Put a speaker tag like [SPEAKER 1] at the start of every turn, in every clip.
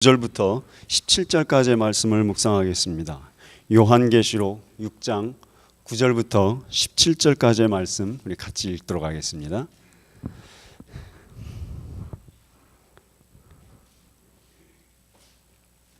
[SPEAKER 1] 9절부터 17절까지의 말씀을 묵상하겠습니다. 요한계시록 6장 9절부터 17절까지의 말씀 우리 같이 읽도록 하겠습니다.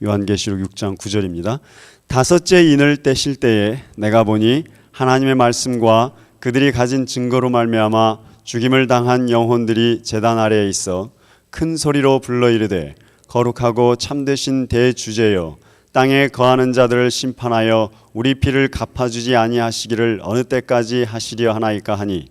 [SPEAKER 1] 요한계시록 6장 9절입니다. 다섯째 인을 떼실 때에 내가 보니 하나님의 말씀과 그들이 가진 증거로 말미암아 죽임을 당한 영혼들이 제단 아래에 있어 큰 소리로 불러 이르되 거룩하고 참되신 대주제여 땅에 거하는 자들을 심판하여 우리 피를 갚아주지 아니하시기를 어느 때까지 하시려 하나이까 하니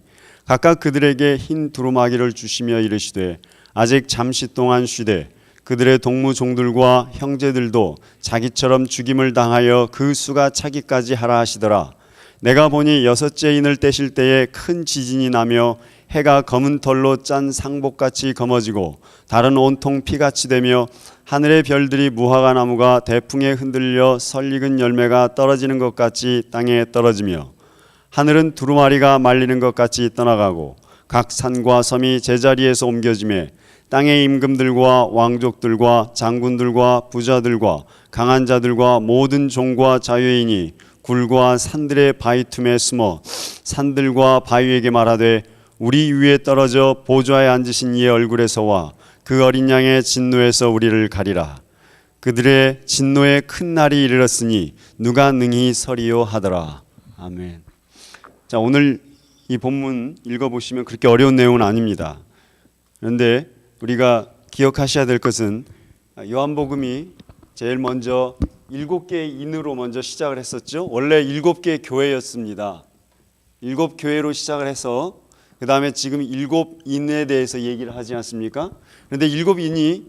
[SPEAKER 1] 각각 그들에게 흰 두루마기를 주시며 이르시되 아직 잠시 동안 쉬되 그들의 동무 종들과 형제들도 자기처럼 죽임을 당하여 그 수가 차기까지 하라 하시더라. 내가 보니 여섯째 인을 떼실 때에 큰 지진이 나며 해가 검은 털로 짠 상복같이 검어지고 달은 온통 피같이 되며 하늘의 별들이 무화과 나무가 대풍에 흔들려 설익은 열매가 떨어지는 것 같이 땅에 떨어지며 하늘은 두루마리가 말리는 것 같이 떠나가고 각 산과 섬이 제자리에서 옮겨지매 땅의 임금들과 왕족들과 장군들과 부자들과 강한 자들과 모든 종과 자유인이 굴과 산들의 바위 틈에 숨어 산들과 바위에게 말하되 우리 위에 떨어져 보좌에 앉으신 이의 얼굴에서와 그 어린 양의 진노에서 우리를 가리라. 그들의 진노의 큰 날이 이르렀으니 누가 능히 서리요 하더라. 아멘. 자, 오늘 이 본문 읽어보시면 그렇게 어려운 내용은 아닙니다. 그런데 우리가 기억하셔야 될 것은 요한복음이 제일 먼저 7개의 인으로 먼저 시작을 했었죠. 원래 7개의 교회였습니다. 7교회로 시작을 해서 그 다음에 지금 7인에 대해서 얘기를 하지 않습니까? 그런데 7인이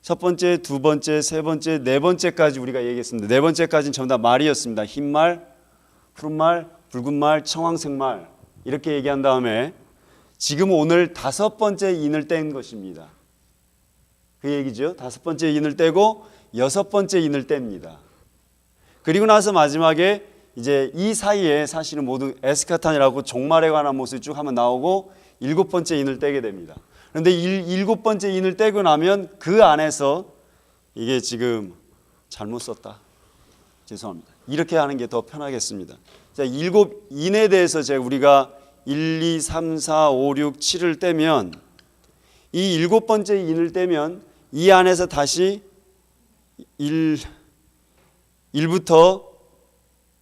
[SPEAKER 1] 첫 번째, 두 번째, 세 번째, 네 번째까지 우리가 얘기했습니다. 네 번째까지는 전부 다 말이었습니다. 흰 말, 푸른 말, 붉은 말, 청황색 말 이렇게 얘기한 다음에 지금 오늘 다섯 번째 인을 뗀 것입니다. 그 얘기죠. 다섯 번째 인을 떼고 여섯 번째 인을 뗍니다. 그리고 나서 마지막에 이제 이 사이에 사실은 모두 에스카탄이라고 종말에 관한 모습이 쭉 한번 나오고 일곱 번째 인을 떼게 됩니다. 그런데 일곱 번째 인을 떼고 나면 그 안에서 이게 지금 잘못 썼다. 죄송합니다. 이렇게 하는 게 더 편하겠습니다. 자, 일곱 인에 대해서 우리가 1, 2, 3, 4, 5, 6, 7을 떼면 이 일곱 번째 인을 떼면 이 안에서 다시 1부터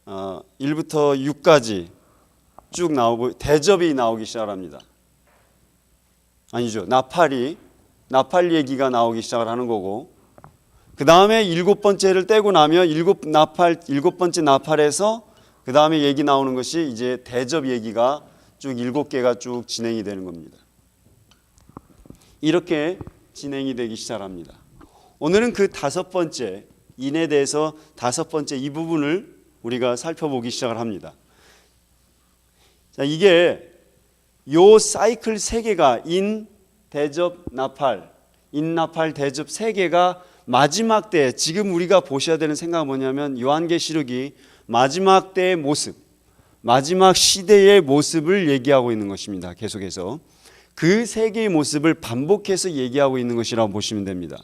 [SPEAKER 1] 6까지 쭉 나오고 대접이 나오기 시작합니다. 아니죠. 나팔 얘기가 나오기 시작을 하는 거고 그 다음에 일곱 번째를 떼고 나면 일곱 번째 나팔에서 그 다음에 얘기 나오는 것이 이제 대접 얘기가 쭉 7개가 쭉 진행이 되는 겁니다. 이렇게 진행이 되기 시작합니다. 오늘은 그 다섯 번째 인에 대해서 다섯 번째 이 부분을 우리가 살펴보기 시작을 합니다. 자, 이게 요 사이클 3개가 인, 대접, 나팔, 인, 나팔, 대접 3개가 마지막 때 지금 우리가 보셔야 되는 생각은 뭐냐면 요한계시록이 마지막 때의 모습, 마지막 시대의 모습을 얘기하고 있는 것입니다. 계속해서 그 3개의 모습을 반복해서 얘기하고 있는 것이라고 보시면 됩니다.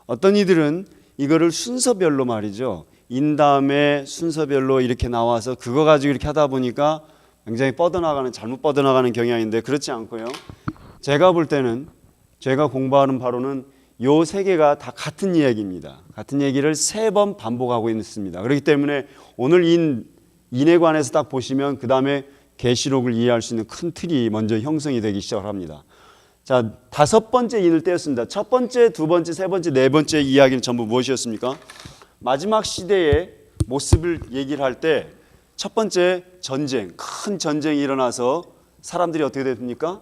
[SPEAKER 1] 어떤 이들은 이거를 순서별로 말이죠. 인 다음에 순서별로 이렇게 나와서 그거 가지고 이렇게 하다 보니까 굉장히 잘못 뻗어나가는 경향인데 그렇지 않고요. 제가 볼 때는 제가 공부하는 바로는 요 3개가 다 같은 이야기입니다. 같은 얘기를 3번 반복하고 있습니다. 그렇기 때문에 오늘 인에 관해서 딱 보시면 그 다음에 계시록을 이해할 수 있는 큰 틀이 먼저 형성이 되기 시작을 합니다. 자, 다섯 번째 인을 떼었습니다. 첫 번째, 두 번째, 세 번째, 네 번째 이야기는 전부 무엇이었습니까? 마지막 시대의 모습을 얘기를 할 때 첫 번째 큰 전쟁이 일어나서 사람들이 어떻게 됩니까?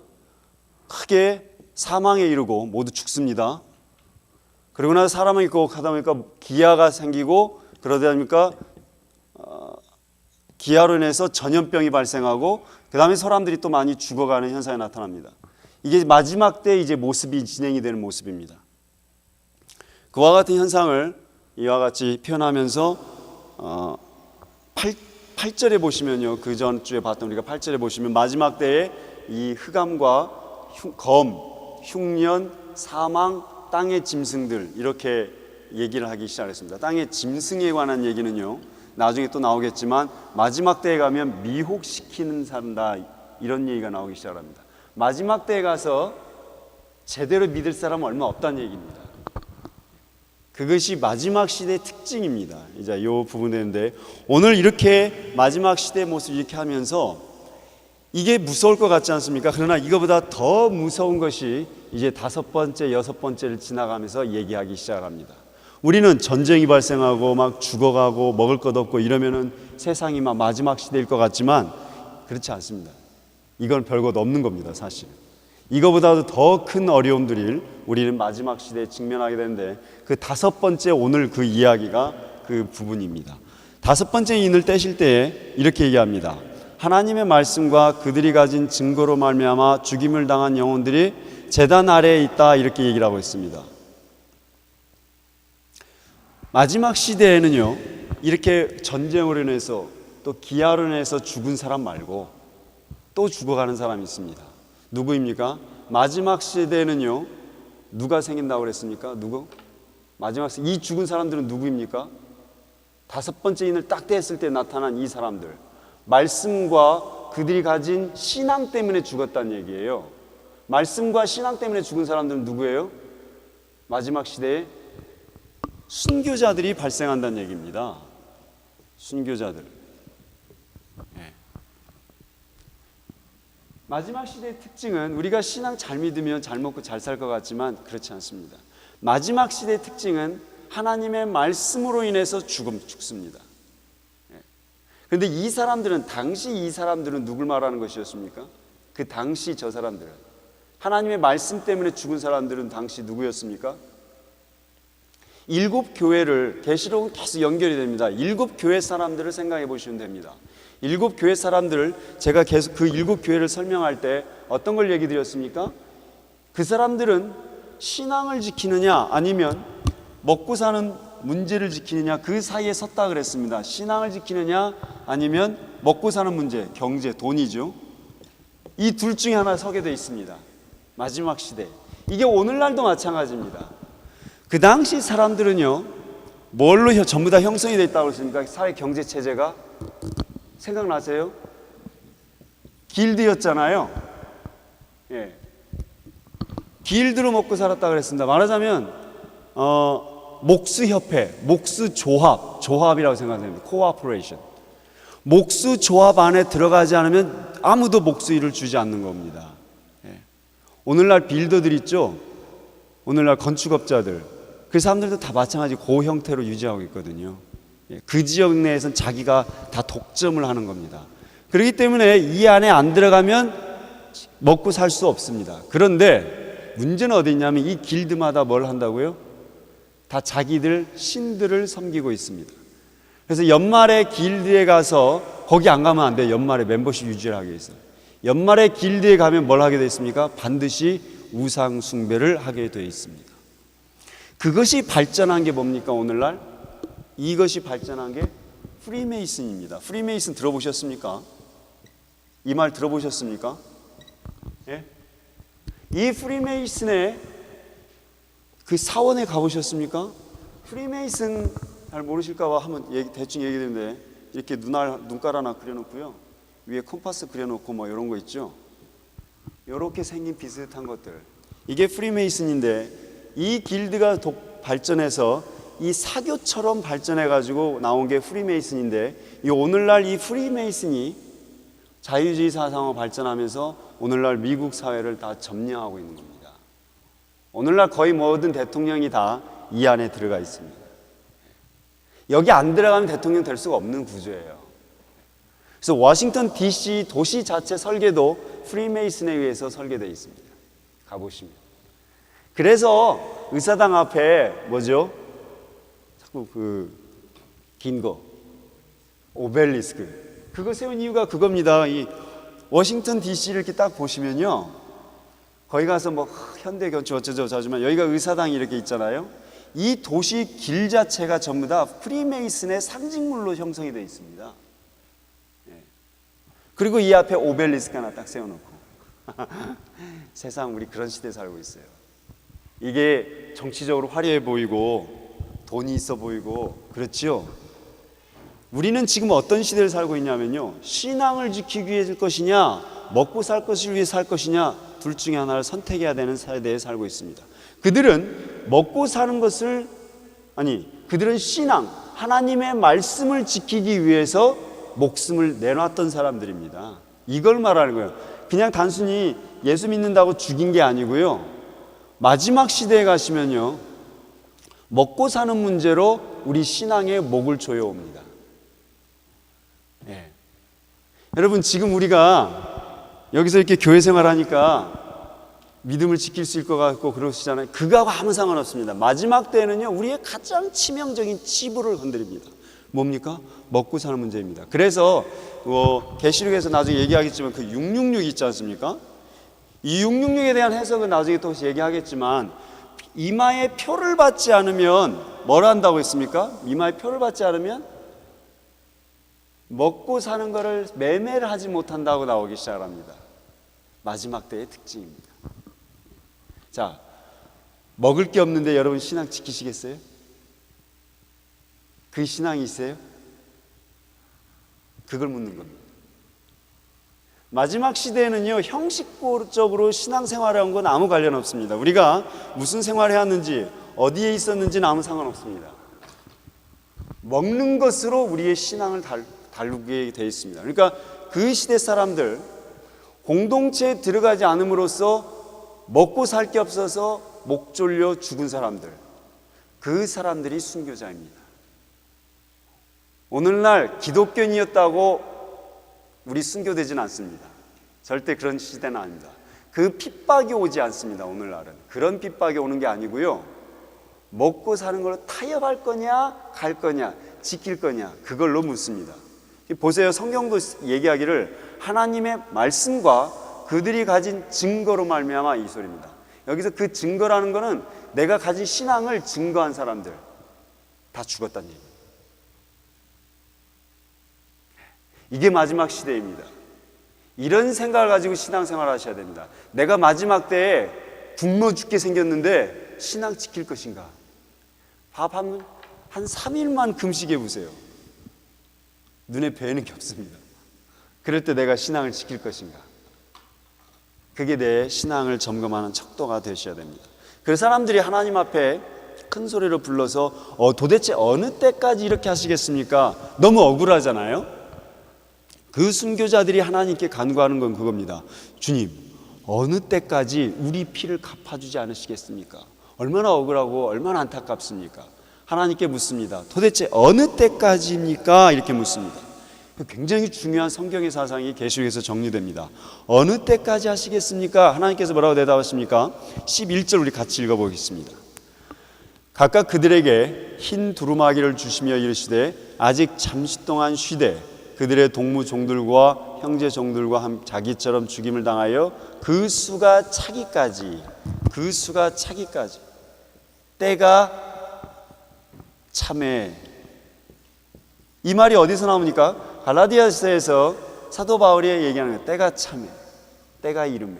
[SPEAKER 1] 크게 사망에 이르고 모두 죽습니다. 그러고 나서 사람이 있고 하다 보니까 기아가 생기고 그러다 보니까 기아로 인해서 전염병이 발생하고 그 다음에 사람들이 또 많이 죽어가는 현상이 나타납니다. 이게 마지막 때 이제 모습이 진행이 되는 모습입니다. 그와 같은 현상을 이와 같이 표현하면서 8절에 보시면요. 그 전주에 봤던 우리가 8절에 보시면 마지막 때에 이 흑암과 검, 흉년, 사망, 땅의 짐승들 이렇게 얘기를 하기 시작했습니다. 땅의 짐승에 관한 얘기는요, 나중에 또 나오겠지만 마지막 때에 가면 미혹시키는 산다, 이런 얘기가 나오기 시작합니다. 마지막 때에 가서 제대로 믿을 사람은 얼마 없다는 얘기입니다. 그것이 마지막 시대의 특징입니다. 이제 이 부분인데, 오늘 이렇게 마지막 시대의 모습을 이렇게 하면서 이게 무서울 것 같지 않습니까? 그러나 이거보다 더 무서운 것이 이제 5번째, 6번째를 지나가면서 얘기하기 시작합니다. 우리는 전쟁이 발생하고 막 죽어가고 먹을 것 없고 이러면은 세상이 막 마지막 시대일 것 같지만 그렇지 않습니다. 이건 별것 없는 겁니다, 사실. 이거보다도 더 큰 어려움들을 우리는 마지막 시대에 직면하게 되는데, 그 5번째 오늘 그 이야기가 그 부분입니다. 5번째 인을 떼실 때에 이렇게 얘기합니다. 하나님의 말씀과 그들이 가진 증거로 말미암아 죽임을 당한 영혼들이 제단 아래에 있다, 이렇게 얘기를 하고 있습니다. 마지막 시대에는요, 이렇게 전쟁으로 인해서 또 기아로 인해서 죽은 사람 말고 또 죽어가는 사람이 있습니다. 누구입니까? 마지막 시대에는요, 누가 생긴다고 그랬습니까? 누구? 마지막 시대, 이 죽은 사람들은 누구입니까? 5번째 인을 딱 떼었을 때 나타난 이 사람들, 말씀과 그들이 가진 신앙 때문에 죽었다는 얘기예요. 말씀과 신앙 때문에 죽은 사람들은 누구예요? 마지막 시대에 순교자들이 발생한다는 얘기입니다. 순교자들. 네. 마지막 시대의 특징은, 우리가 신앙 잘 믿으면 잘 먹고 잘 살 것 같지만 그렇지 않습니다. 마지막 시대의 특징은 하나님의 말씀으로 인해서 죽습니다. 그런데 이 사람들은, 당시 이 사람들은 누굴 말하는 것이었습니까? 그 당시 저 사람들은, 하나님의 말씀 때문에 죽은 사람들은 당시 누구였습니까? 7 교회를, 계시록은 계속 연결이 됩니다. 7 교회 사람들을 생각해 보시면 됩니다. 7 교회 사람들을, 제가 계속 그 7 교회를 설명할 때 어떤 걸 얘기 드렸습니까? 그 사람들은 신앙을 지키느냐 아니면 먹고 사는 문제를 지키느냐, 그 사이에 섰다 그랬습니다. 신앙을 지키느냐 아니면 먹고 사는 문제, 경제, 돈이죠. 이 둘 중에 하나 서게 되어 있습니다. 마지막 시대. 이게 오늘날도 마찬가지입니다. 그 당시 사람들은요, 뭘로 전부 다 형성이 되어 있다고 했습니까? 사회 경제 체제가 생각나세요? 길드였잖아요. 예. 길드로 먹고 살았다 그랬습니다. 말하자면 목수협회, 목수조합이라고 생각합니다. 코어포레이션. 목수조합 안에 들어가지 않으면 아무도 목수일을 주지 않는 겁니다. 예. 오늘날 빌더들 있죠? 오늘날 건축업자들, 그 사람들도 다 마찬가지 그 형태로 유지하고 있거든요. 예. 그 지역 내에서는 자기가 다 독점을 하는 겁니다. 그렇기 때문에 이 안에 안 들어가면 먹고 살 수 없습니다. 그런데 문제는 어디 있냐면, 이 길드마다 뭘 한다고요? 다 자기들 신들을 섬기고 있습니다. 그래서 연말에 길드에 가서, 거기 안 가면 안 돼요. 연말에 멤버십 유지를 하게 있어요. 연말에 길드에 가면 뭘 하게 되어 있습니까? 반드시 우상 숭배를 하게 되어 있습니다. 그것이 발전한 게 뭡니까? 오늘날 이것이 발전한 게 프리메이슨입니다. 프리메이슨 들어보셨습니까? 이 말 들어보셨습니까? 예? 이 프리메이슨의 그 사원에 가보셨습니까? 프리메이슨 잘 모르실까봐 한번 대충 얘기했는데, 이렇게 눈깔 하나 그려놓고요, 위에 컴파스 그려놓고 뭐 이런 거 있죠. 이렇게 생긴 비슷한 것들, 이게 프리메이슨인데, 이 길드가 발전해서 이 사교처럼 발전해가지고 나온 게 프리메이슨인데, 이 오늘날 이 프리메이슨이 자유주의 사상으로 발전하면서 오늘날 미국 사회를 다 점령하고 있는 겁니다. 오늘날 거의 모든 대통령이 다 이 안에 들어가 있습니다. 여기 안 들어가면 대통령 될 수가 없는 구조예요. 그래서 워싱턴 DC 도시 자체 설계도 프리메이슨에 의해서 설계되어 있습니다. 가보시면. 그래서 의사당 앞에 뭐죠? 자꾸 긴 거, 오벨리스크, 그거 세운 이유가 그겁니다. 이 워싱턴 DC를 이렇게 딱 보시면요, 거기 가서 뭐 현대 건축 어쩌죠 하지만 여기가 의사당이 이렇게 있잖아요. 이 도시 길 자체가 전부 다 프리메이슨의 상징물로 형성이 되어 있습니다. 예. 그리고 이 앞에 오벨리스크 하나 딱 세워놓고 세상, 우리 그런 시대에 살고 있어요. 이게 정치적으로 화려해 보이고 돈이 있어 보이고 그렇지요. 우리는 지금 어떤 시대를 살고 있냐면요, 신앙을 지키기 위해 살 것이냐, 먹고 살 것을 위해 살 것이냐, 둘 중에 하나를 선택해야 되는 세대에 살고 있습니다. 그들은 먹고 사는 것을, 그들은 신앙, 하나님의 말씀을 지키기 위해서 목숨을 내놨던 사람들입니다. 이걸 말하는 거예요. 그냥 단순히 예수 믿는다고 죽인 게 아니고요, 마지막 시대에 가시면요, 먹고 사는 문제로 우리 신앙에 목을 조여옵니다. 여러분, 지금 우리가 여기서 이렇게 교회 생활하니까 믿음을 지킬 수 있을 것 같고 그러시잖아요. 그거하고 아무 상관없습니다. 마지막 때에는요, 우리의 가장 치명적인 치부를 건드립니다. 뭡니까? 먹고 사는 문제입니다. 그래서 계시록에서 나중에 얘기하겠지만 그 666 있지 않습니까? 이 666에 대한 해석은 나중에 또 얘기하겠지만, 이마에 표를 받지 않으면 뭘 한다고 했습니까? 이마에 표를 받지 않으면 먹고 사는 것을 매매를 하지 못한다고 나오기 시작합니다. 마지막 때의 특징입니다. 자, 먹을 게 없는데 여러분 신앙 지키시겠어요? 그 신앙이 있어요? 그걸 묻는 겁니다. 마지막 시대에는요, 형식적으로 신앙생활하는 건 아무 관련 없습니다. 우리가 무슨 생활을 해왔는지, 어디에 있었는지는 아무 상관없습니다. 먹는 것으로 우리의 신앙을 다루게 되어 있습니다. 그러니까 그 시대 사람들, 공동체에 들어가지 않음으로써 먹고 살 게 없어서 목 졸려 죽은 사람들, 그 사람들이 순교자입니다. 오늘날 기독교인이었다고 우리 순교되지는 않습니다. 절대 그런 시대는 아닙니다. 그 핍박이 오지 않습니다. 오늘날은 그런 핍박이 오는 게 아니고요, 먹고 사는 걸로 타협할 거냐, 갈 거냐, 지킬 거냐, 그걸로 묻습니다. 보세요, 성경도 얘기하기를 하나님의 말씀과 그들이 가진 증거로 말미암아 이 소리입니다. 여기서 그 증거라는 거는 내가 가진 신앙을 증거한 사람들 다 죽었다는 얘기입니다. 이게 마지막 시대입니다. 이런 생각을 가지고 신앙생활을 하셔야 됩니다. 내가 마지막 때에 굶어 죽게 생겼는데 신앙 지킬 것인가? 밥 한 3일만 금식해 보세요. 눈에 뵈는 게 없습니다. 그럴 때 내가 신앙을 지킬 것인가? 그게 내 신앙을 점검하는 척도가 되셔야 됩니다. 그 사람들이 하나님 앞에 큰 소리로 불러서 도대체 어느 때까지 이렇게 하시겠습니까? 너무 억울하잖아요. 그 순교자들이 하나님께 간구하는 건 그겁니다. 주님, 어느 때까지 우리 피를 갚아주지 않으시겠습니까? 얼마나 억울하고 얼마나 안타깝습니까? 하나님께 묻습니다. 도대체 어느 때까지입니까? 이렇게 묻습니다. 굉장히 중요한 성경의 사상이 계시록에서 정리됩니다. 어느 때까지 하시겠습니까? 하나님께서 뭐라고 대답하십니까? 11절 우리 같이 읽어보겠습니다. 각각 그들에게 흰 두루마기를 주시며 이르시되 아직 잠시 동안 쉬되 그들의 동무 종들과 형제 종들과 자기처럼 죽임을 당하여 그 수가 차기까지 때가 참에. 이 말이 어디서 나옵니까? 갈라디아서에서 사도 바울이 얘기하는 거예요. 때가 참에, 때가 이름에,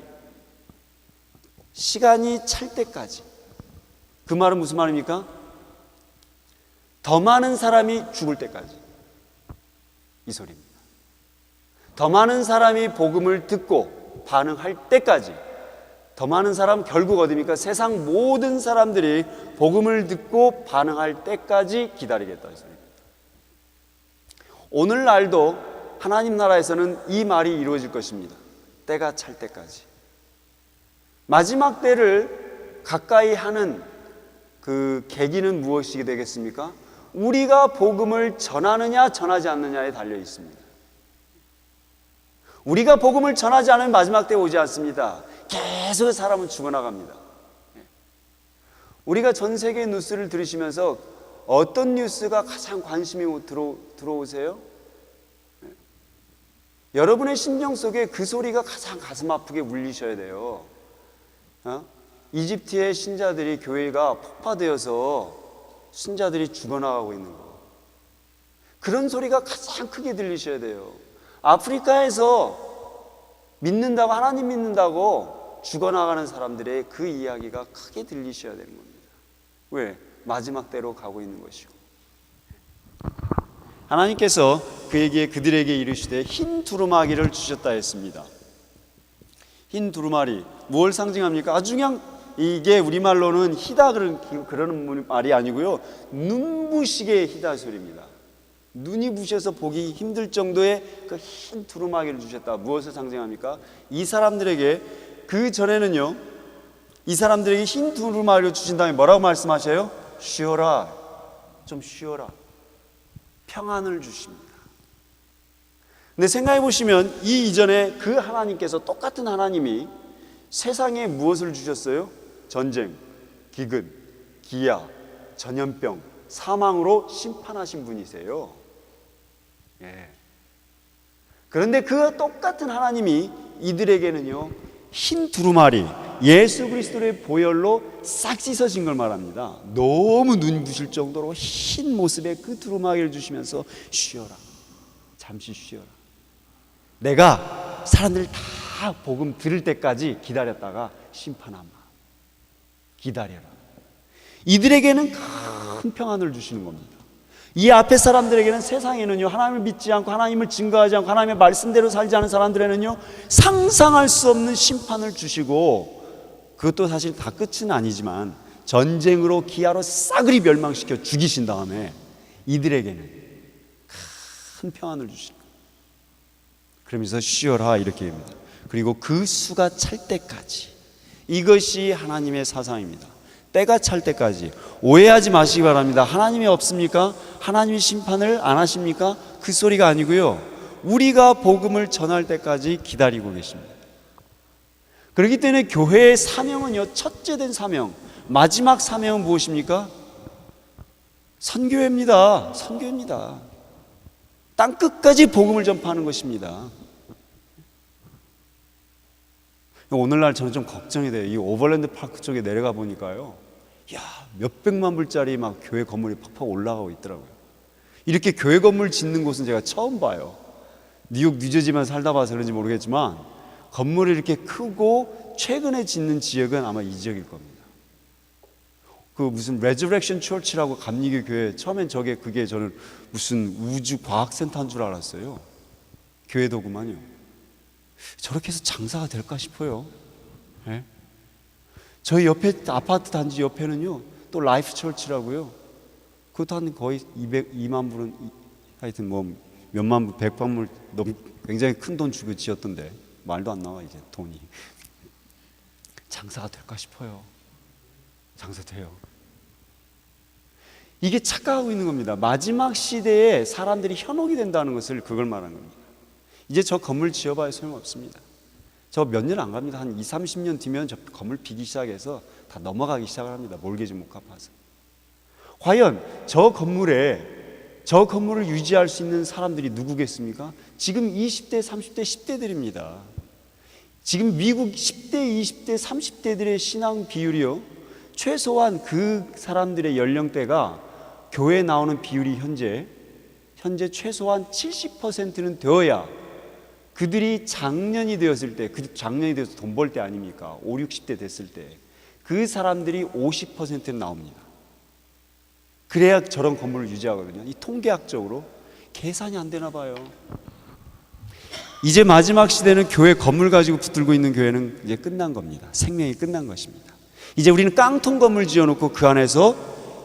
[SPEAKER 1] 시간이 찰 때까지. 그 말은 무슨 말입니까? 더 많은 사람이 죽을 때까지, 이 소리입니다. 더 많은 사람이 복음을 듣고 반응할 때까지. 더 많은 사람, 결국 어디입니까? 세상 모든 사람들이 복음을 듣고 반응할 때까지 기다리겠다, 이 소리입니다. 오늘날도 하나님 나라에서는 이 말이 이루어질 것입니다. 때가 찰 때까지. 마지막 때를 가까이 하는 그 계기는 무엇이 되겠습니까? 우리가 복음을 전하느냐 전하지 않느냐에 달려 있습니다. 우리가 복음을 전하지 않으면 마지막 때 오지 않습니다. 계속 사람은 죽어나갑니다. 우리가 전 세계 뉴스를 들으시면서 어떤 뉴스가 가장 관심이 들어오세요? 여러분의 심령 속에 그 소리가 가장 가슴 아프게 울리셔야 돼요. 이집트의 신자들이, 교회가 폭파되어서 신자들이 죽어나가고 있는 거, 그런 소리가 가장 크게 들리셔야 돼요. 아프리카에서 믿는다고, 하나님 믿는다고 죽어나가는 사람들의 그 이야기가 크게 들리셔야 되는 겁니다. 왜? 마지막 때로 가고 있는 것이고, 하나님께서 그들에게 이르시되 흰 두루마기를 주셨다 했습니다. 흰 두루마리 무엇을 상징합니까? 아주 그냥 이게 우리말로는 희다 그러는 말이 아니고요, 눈부시게 희다 소리입니다. 눈이 부셔서 보기 힘들 정도의 그 흰 두루마기를 주셨다. 무엇을 상징합니까? 이 사람들에게 그 전에는요, 이 사람들에게 흰 두루마기를 주신 다음에 뭐라고 말씀하셔요? 쉬어라, 좀 쉬어라, 평안을 주십니다. 근데 생각해 보시면 이 이전에 그 하나님께서, 똑같은 하나님이 세상에 무엇을 주셨어요? 전쟁, 기근, 기아, 전염병, 사망으로 심판하신 분이세요. 예. 그런데 그 똑같은 하나님이 이들에게는요, 흰 두루마리, 예수 그리스도의 보혈로 싹 씻어진 걸 말합니다. 너무 눈부실 정도로 흰 모습의 그 두루마기를 주시면서 쉬어라, 잠시 쉬어라. 내가 사람들 다 복음 들을 때까지 기다렸다가 심판하마, 기다려라. 이들에게는 큰 평안을 주시는 겁니다. 이 앞에 사람들에게는, 세상에는요, 하나님을 믿지 않고 하나님을 증거하지 않고 하나님의 말씀대로 살지 않은 사람들에는요, 상상할 수 없는 심판을 주시고, 그것도 사실 다 끝은 아니지만 전쟁으로, 기아로 싸그리 멸망시켜 죽이신 다음에 이들에게는 큰 평안을 주시는 거예요. 그러면서 쉬어라 이렇게 합니다. 그리고 그 수가 찰 때까지, 이것이 하나님의 사상입니다. 때가 찰 때까지. 오해하지 마시기 바랍니다. 하나님이 없습니까? 하나님이 심판을 안 하십니까? 그 소리가 아니고요, 우리가 복음을 전할 때까지 기다리고 계십니다. 그렇기 때문에 교회의 사명은요, 첫째 된 사명, 마지막 사명은 무엇입니까? 선교회입니다. 선교입니다. 땅 끝까지 복음을 전파하는 것입니다. 오늘날 저는 좀 걱정이 돼요. 이 오버랜드 파크 쪽에 내려가 보니까요, 야, 몇백만 불짜리 막 교회 건물이 팍팍 올라가고 있더라고요. 이렇게 교회 건물 짓는 곳은 제가 처음 봐요. 뉴욕, 뉴저지만 살다 봐서 그런지 모르겠지만 건물이 이렇게 크고 최근에 짓는 지역은 아마 이 지역일 겁니다. 그 무슨 레저렉션 처치라고 감리교 교회, 처음엔 그게 저는 무슨 우주 과학센터인 줄 알았어요. 교회도구만요. 저렇게 해서 장사가 될까 싶어요. 네? 저희 옆에 아파트 단지 옆에는요, 또 라이프 처치라고요. 그것도 한 거의 2만 불은, 하여튼 뭐 몇만 불, 100만 불, 너무 굉장히 큰 돈 주고 지었던데 말도 안 나와 이제 돈이. 장사가 될까 싶어요. 장사돼요. 이게 착각하고 있는 겁니다. 마지막 시대에 사람들이 현혹이 된다는 것을, 그걸 말하는 겁니다. 이제 저 건물 지어봐야 소용없습니다. 저 몇 년 안 갑니다. 한 20, 30년 뒤면 저 건물 비기 시작해서 다 넘어가기 시작을 합니다. 몰개지 못 갚아서. 과연 저 건물을 유지할 수 있는 사람들이 누구겠습니까? 지금 20대, 30대, 10대들입니다. 지금 미국 10대, 20대, 30대들의 신앙 비율이요, 최소한 그 사람들의 연령대가 교회에 나오는 비율이 현재 최소한 70%는 되어야, 그들이 장년이 되었을 때, 그 장년이 되어서 돈 벌 때 아닙니까? 5, 60대 됐을 때 그 사람들이 50%는 나옵니다. 그래야 저런 건물을 유지하거든요. 이 통계학적으로 계산이 안 되나 봐요. 이제 마지막 시대는 교회 건물 가지고 붙들고 있는 교회는 이제 끝난 겁니다. 생명이 끝난 것입니다. 이제 우리는 깡통 건물 지어놓고 그 안에서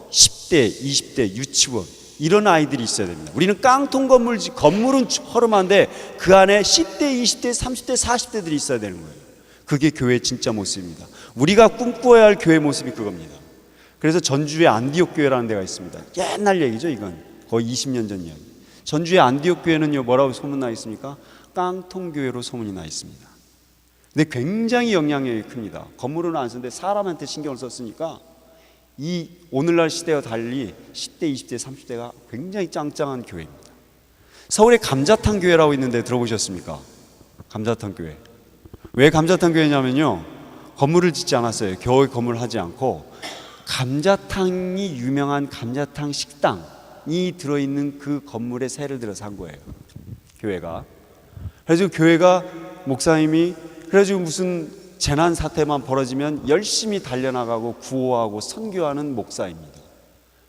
[SPEAKER 1] 10대, 20대, 유치원 이런 아이들이 있어야 됩니다. 우리는 깡통 건물은 허름한데 그 안에 10대, 20대, 30대, 40대들이 있어야 되는 거예요. 그게 교회의 진짜 모습입니다. 우리가 꿈꿔야 할 교회 모습이 그겁니다. 그래서 전주에 안디옥 교회라는 데가 있습니다. 옛날 얘기죠, 이건. 거의 20년 전 이야기. 전주의 안디옥 교회는요, 뭐라고 소문나 있습니까? 깡통 교회로 소문이 나 있습니다. 근데 굉장히 영향력이 큽니다. 건물은 안 쓰는데 사람한테 신경을 썼으니까 이 오늘날 시대와 달리 10대, 20대, 30대가 굉장히 짱짱한 교회입니다. 서울에 감자탕 교회라고 있는데 들어보셨습니까? 감자탕 교회. 왜 감자탕 교회냐면요, 건물을 짓지 않았어요. 겨우 건물을 하지 않고 감자탕이 유명한 감자탕 식당이 들어있는 그 건물에 세를 들어서 한 거예요, 교회가. 그래서 교회가 목사님이 그래가지고 무슨 재난 사태만 벌어지면 열심히 달려나가고 구호하고 선교하는 목사입니다.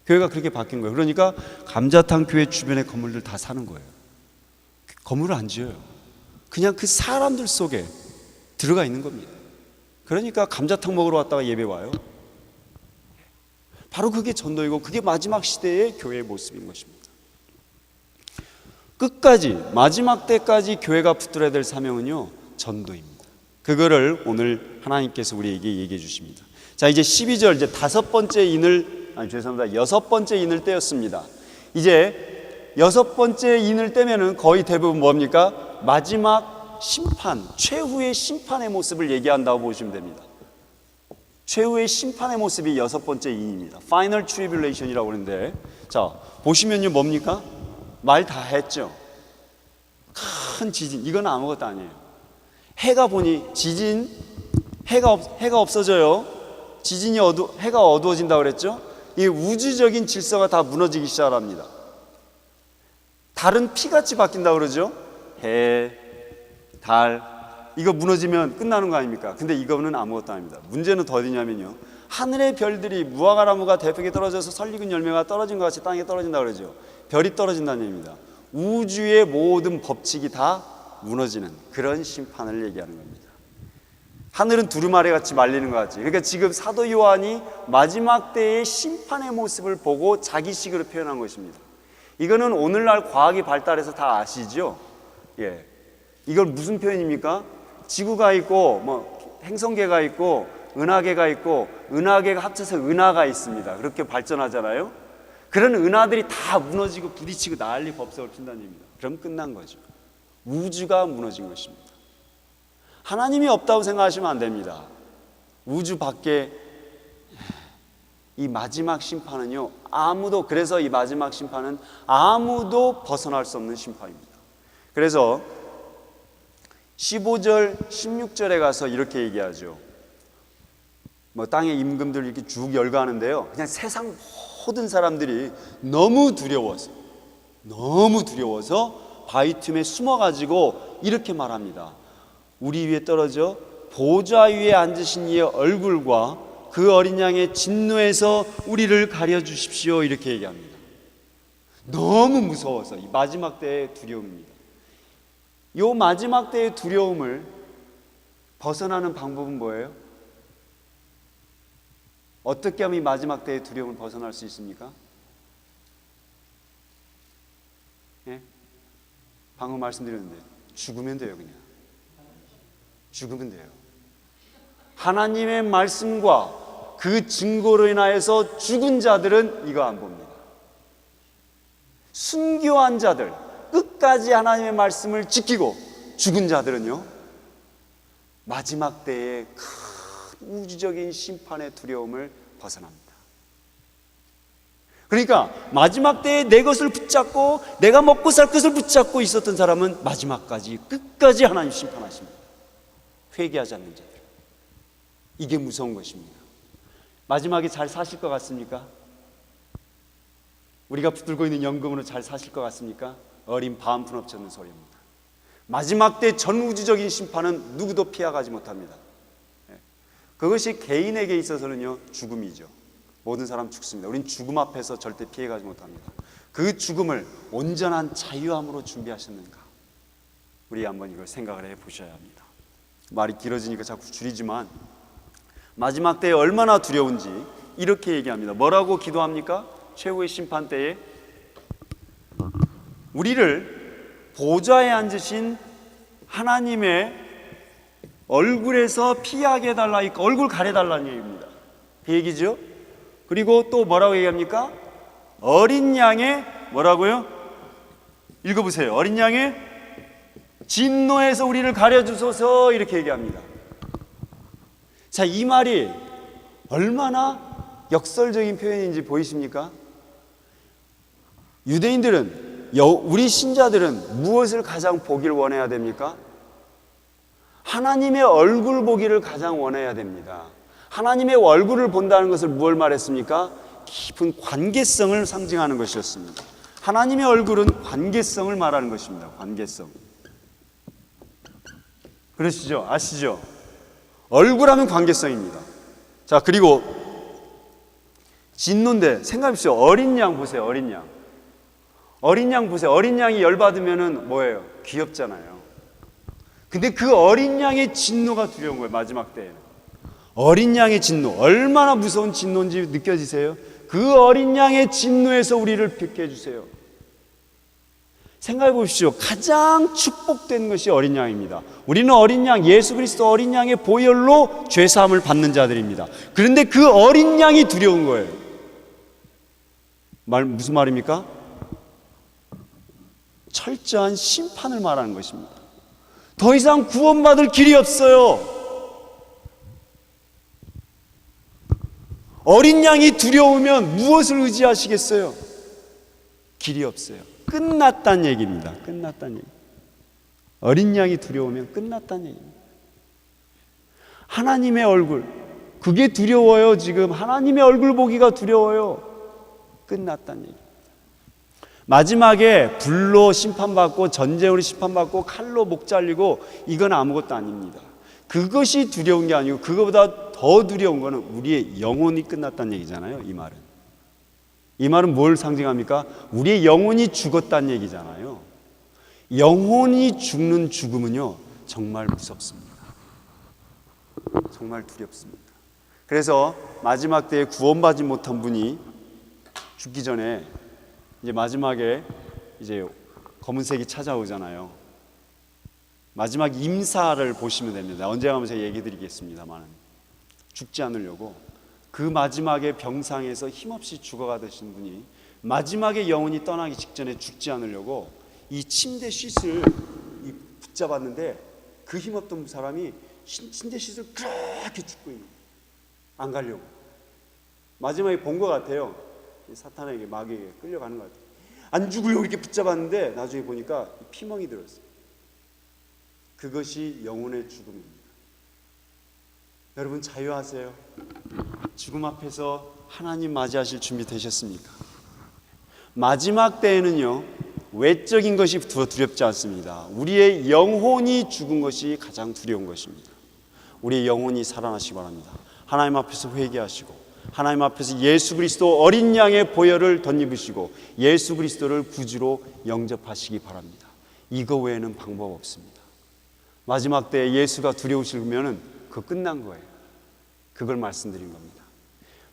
[SPEAKER 1] 교회가 그렇게 바뀐 거예요. 그러니까 감자탕 교회 주변의 건물들 다 사는 거예요. 건물을 안 지어요. 그냥 그 사람들 속에 들어가 있는 겁니다. 그러니까 감자탕 먹으러 왔다가 예배 와요. 바로 그게 전도이고 그게 마지막 시대의 교회의 모습인 것입니다. 끝까지 마지막 때까지 교회가 붙들어야 될 사명은요, 전도입니다. 그거를 오늘 하나님께서 우리에게 얘기해 주십니다. 자, 이제 12절 이제 여섯 번째 인을 떼었습니다. 이제 여섯 번째 인을 떼면은 거의 대부분 뭡니까? 마지막 심판, 최후의 심판의 모습을 얘기한다고 보시면 됩니다. 최후의 심판의 모습이 여섯 번째 인입니다. Final Tribulation이라고 하는데, 자 보시면요 뭡니까? 말 다 했죠. 큰 지진, 이건 아무것도 아니에요. 해가 보니 지진, 해가 없어져요. 지진이 해가 어두워진다 그랬죠. 이 우주적인 질서가 다 무너지기 시작합니다. 달은 피같이 바뀐다 그러죠. 해, 달, 이거 무너지면 끝나는 거 아닙니까? 근데 이거는 아무것도 아닙니다. 문제는 더 어디냐면요, 하늘의 별들이 무화과 나무가 대표에 떨어져서 설익은 열매가 떨어진 것 같이 땅에 떨어진다 그러죠. 별이 떨어진다는 얘기입니다. 우주의 모든 법칙이 다 무너지는 그런 심판을 얘기하는 겁니다. 하늘은 두루마리 같이 말리는 것 같이. 그러니까 지금 사도 요한이 마지막 때의 심판의 모습을 보고 자기식으로 표현한 것입니다. 이거는 오늘날 과학이 발달해서 다 아시죠? 예. 이걸 무슨 표현입니까? 지구가 있고 뭐 행성계가 있고 은하계가 있고 은하계가 합쳐서 은하가 있습니다. 그렇게 발전하잖아요. 그런 은하들이 다 무너지고 부딪히고 난리 법석을 핀다는 얘기입니다. 그럼 끝난 거죠. 우주가 무너진 것입니다. 하나님이 없다고 생각하시면 안 됩니다. 우주 밖에 이 마지막 심판은요, 그래서 이 마지막 심판은 아무도 벗어날 수 없는 심판입니다. 그래서 15절, 16절에 가서 이렇게 얘기하죠. 뭐 땅의 임금들 이렇게 쭉 열거하는데요, 그냥 세상 모든 사람들이 너무 두려워서 바위 틈에 숨어가지고 이렇게 말합니다. 우리 위에 떨어져 보좌 위에 앉으신 이의 얼굴과 그 어린 양의 진노에서 우리를 가려주십시오, 이렇게 얘기합니다. 너무 무서워서. 이 마지막 때의 두려움입니다. 이 마지막 때의 두려움을 벗어나는 방법은 뭐예요? 어떻게 하면 이 마지막 때의 두려움을 벗어날 수 있습니까? 예? 방금 말씀드렸는데 죽으면 돼요. 그냥 죽으면 돼요. 하나님의 말씀과 그 증거로 인하여서 죽은 자들은 이거 안 봅니다. 순교한 자들, 끝까지 하나님의 말씀을 지키고 죽은 자들은요, 마지막 때의 큰 우주적인 심판의 두려움을 벗어납니다. 그러니까 마지막 때에 내 것을 붙잡고 내가 먹고 살 것을 붙잡고 있었던 사람은 마지막까지 끝까지 하나님 심판하십니다. 회개하지 않는 자들. 이게 무서운 것입니다. 마지막에 잘 사실 것 같습니까? 우리가 붙들고 있는 연금으로 잘 사실 것 같습니까? 어린 바람푼 없지 않는 소리입니다. 마지막 때 전우주적인 심판은 누구도 피해가지 못합니다. 그것이 개인에게 있어서는요, 죽음이죠. 모든 사람 죽습니다. 우린 죽음 앞에서 절대 피해가지 못합니다. 그 죽음을 온전한 자유함으로 준비하셨는가? 우리 한번 이걸 생각을 해보셔야 합니다. 말이 길어지니까 자꾸 줄이지만 마지막 때에 얼마나 두려운지 이렇게 얘기합니다. 뭐라고 기도합니까? 최후의 심판 때에 우리를 보좌에 앉으신 하나님의 얼굴에서 피하게 해달라, 얼굴 가려달라는 얘기입니다. 그 얘기죠. 그리고 또 뭐라고 얘기합니까? 어린 양의 뭐라고요? 읽어보세요. 어린 양의 진노에서 우리를 가려주소서, 이렇게 얘기합니다. 자, 이 말이 얼마나 역설적인 표현인지 보이십니까? 유대인들은, 우리 신자들은 무엇을 가장 보기를 원해야 됩니까? 하나님의 얼굴 보기를 가장 원해야 됩니다. 하나님의 얼굴을 본다는 것을 무엇을 말했습니까? 깊은 관계성을 상징하는 것이었습니다. 하나님의 얼굴은 관계성을 말하는 것입니다. 관계성. 그러시죠? 아시죠? 얼굴하면 관계성입니다. 자, 그리고 진노인데 생각해보세요. 어린 양 보세요. 어린 양. 어린 양 보세요. 어린 양이 열받으면은 뭐예요? 귀엽잖아요. 근데 그 어린 양의 진노가 두려운 거예요. 마지막 때에는. 어린 양의 진노, 얼마나 무서운 진노인지 느껴지세요? 그 어린 양의 진노에서 우리를 뵙게 해주세요. 생각해 보십시오. 가장 축복된 것이 어린 양입니다. 우리는 어린 양, 예수 그리스도 어린 양의 보혈로 죄사함을 받는 자들입니다. 그런데 그 어린 양이 두려운 거예요. 무슨 말입니까? 철저한 심판을 말하는 것입니다. 더 이상 구원받을 길이 없어요. 어린 양이 두려우면 무엇을 의지하시겠어요? 길이 없어요. 끝났다는 얘기입니다. 끝났다는 얘기. 어린 양이 두려우면 끝났다는 얘기입니다. 하나님의 얼굴, 그게 두려워요. 지금 하나님의 얼굴 보기가 두려워요. 끝났다는 얘기. 마지막에 불로 심판받고 전쟁으로 심판받고 칼로 목 잘리고 이건 아무것도 아닙니다. 그것이 두려운 게 아니고 그거보다 더 두려운 거는 우리의 영혼이 끝났다는 얘기잖아요. 이 말은 뭘 상징합니까? 우리의 영혼이 죽었다는 얘기잖아요. 영혼이 죽는 죽음은요, 정말 무섭습니다. 정말 두렵습니다. 그래서 마지막 때에 구원받지 못한 분이 죽기 전에 이제 마지막에 이제 검은색이 찾아오잖아요. 마지막 임사를 보시면 됩니다. 언제 가면 제가 얘기 드리겠습니다만 죽지 않으려고 그 마지막에 병상에서 힘없이 죽어가신 분이 마지막에 영혼이 떠나기 직전에 죽지 않으려고 이 침대 쉿을 붙잡았는데 그 힘없던 사람이 침대 쉿을 그렇게 짚고 있는 거예요. 안 가려고. 마지막에 본 것 같아요. 사탄에게 마귀에게 끌려가는 것 같아요. 안 죽으려고 이렇게 붙잡았는데 나중에 보니까 피멍이 들었어요. 그것이 영혼의 죽음입니다. 여러분 자유하세요. 죽음 앞에서 하나님 맞이하실 준비 되셨습니까? 마지막 때에는요, 외적인 것이 두렵지 않습니다. 우리의 영혼이 죽은 것이 가장 두려운 것입니다. 우리의 영혼이 살아나시기 바랍니다. 하나님 앞에서 회개하시고 하나님 앞에서 예수 그리스도 어린 양의 보혈을 덧입으시고 예수 그리스도를 구주로 영접하시기 바랍니다. 이거 외에는 방법 없습니다. 마지막 때에 예수가 두려우시면은 그거 끝난 거예요. 그걸 말씀드린 겁니다.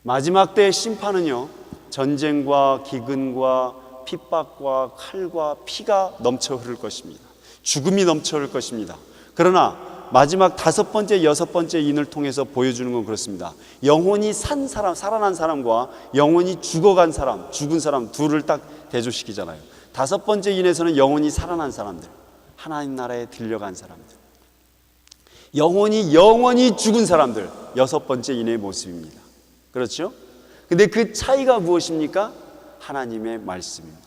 [SPEAKER 1] 마지막 때의 심판은요, 전쟁과 기근과 핍박과 칼과 피가 넘쳐 흐를 것입니다. 죽음이 넘쳐 흐를 것입니다. 그러나 마지막 5번째, 6번째 인을 통해서 보여주는 건 그렇습니다. 영혼이 산 사람, 살아난 사람과 영혼이 죽어간 사람, 죽은 사람 둘을 딱 대조시키잖아요. 5번째 인에서는 영혼이 살아난 사람들, 하나님 나라에 들려간 사람들, 영원히 죽은 사람들, 6번째 인의 모습입니다. 그렇죠? 근데 그 차이가 무엇입니까? 하나님의 말씀입니다.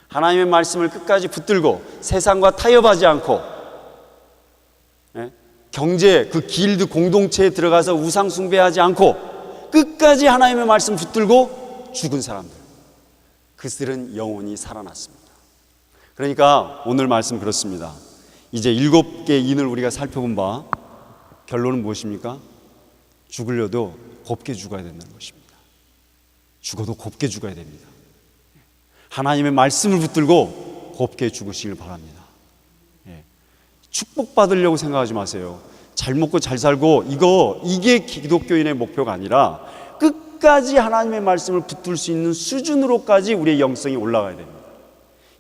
[SPEAKER 1] 하나님의 말씀을 끝까지 붙들고 세상과 타협하지 않고 경제, 그 길드 공동체에 들어가서 우상 숭배하지 않고 끝까지 하나님의 말씀 붙들고 죽은 사람들, 그들은 영원히 살아났습니다. 그러니까 오늘 말씀 그렇습니다. 이제 7개 인을 우리가 살펴본 바 결론은 무엇입니까? 죽으려도 곱게 죽어야 된다는 것입니다. 죽어도 곱게 죽어야 됩니다. 하나님의 말씀을 붙들고 곱게 죽으시길 바랍니다. 축복받으려고 생각하지 마세요. 잘 먹고 잘 살고 이게 기독교인의 목표가 아니라 끝까지 하나님의 말씀을 붙들 수 있는 수준으로까지 우리의 영성이 올라가야 됩니다.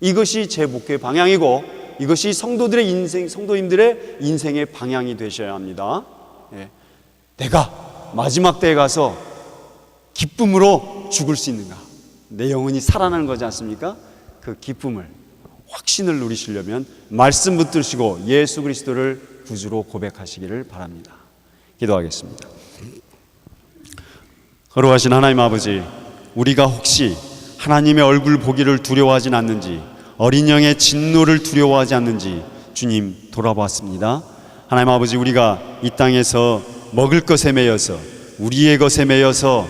[SPEAKER 1] 이것이 제 목표의 방향이고 이것이 성도들의 인생, 성도님들의 인생의 방향이 되셔야 합니다. 내가 마지막 때에 가서 기쁨으로 죽을 수 있는가? 내 영혼이 살아나는 거지 않습니까? 그 기쁨을, 확신을 누리시려면 말씀 붙드시고 예수 그리스도를 구주로 고백하시기를 바랍니다. 기도하겠습니다. 거룩하신 하나님 아버지, 우리가 혹시 하나님의 얼굴 보기를 두려워하진 않는지, 어린 양의 진노를 두려워하지 않는지 주님 돌아보았습니다. 하나님 아버지, 우리가 이 땅에서 먹을 것에 매여서, 우리의 것에 매여서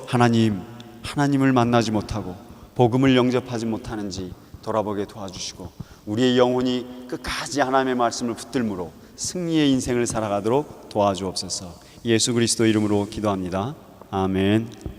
[SPEAKER 1] 하나님을 만나지 못하고 복음을 영접하지 못하는지 돌아보게 도와주시고 우리의 영혼이 끝까지 하나님의 말씀을 붙들므로 승리의 인생을 살아가도록 도와주옵소서. 예수 그리스도 이름으로 기도합니다. 아멘.